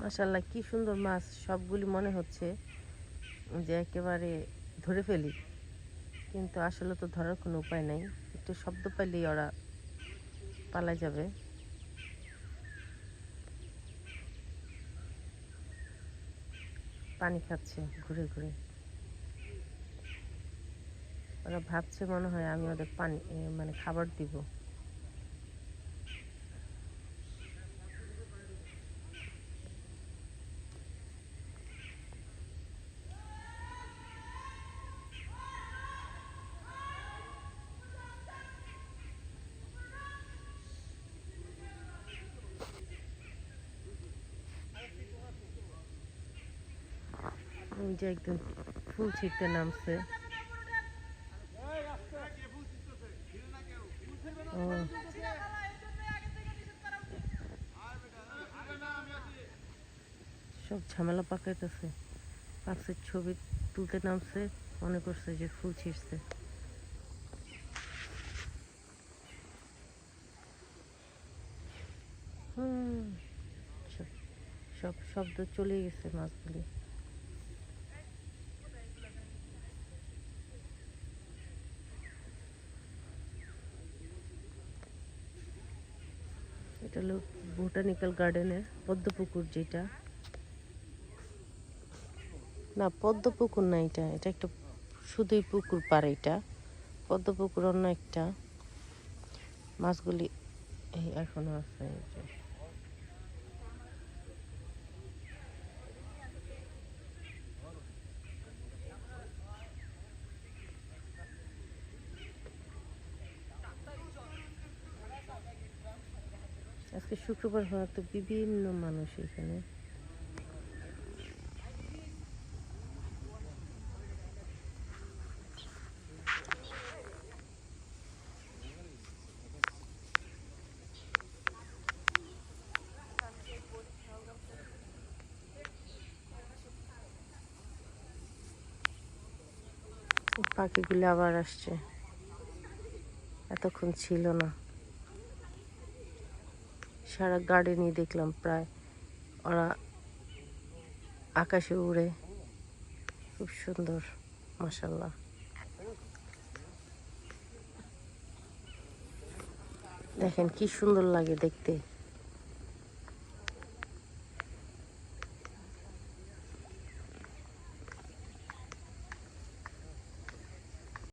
মাশাআল্লাহ, কি সুন্দর মাছ! সবগুলি মনে হচ্ছে যে একেবারে ধরে ফেলি, কিন্তু আসলে তো ধরার কোনো উপায় নাই। একটু শব্দ পাইলেই ওরা পালায় যাবে। পানি খাচ্ছে ঘুরে ঘুরে। ওরা ভাবছে মনে হয় আমি ওদের পানি মানে খাবার দিব। ওই যে একদম ফুল ছিঁড়তে নামছে। ও, সব ঝামেলা পাকাইতেছে। মাছের ছবি তুলতে নামছে, মনে করছে যে ফুল ছিঁড়ছে। হুম, সব সব শব্দ চলে গেছে মাছগুলি। এটা হলো বোটানিক্যাল গার্ডেনের পদ্মপুকুর, যেটা না পদ্মপুকুর না, এটা এটা একটা শুধুই পুকুর পাড়ে। এটা পদ্মপুকুর অন্য একটা। মাছগুলি এই এখনো আছে। এই যে আজকে শুক্রবার হওয়াতে বিভিন্ন মানুষ এখানে। পাখিগুলি আবার আসছে, এতক্ষণ ছিল না। সারা গার্ডেনই দেখলাম প্রায়, ওরা আকাশে উড়ে, খুব সুন্দর মাশাআল্লাহ। দেখেন কি সুন্দর লাগে দেখতে।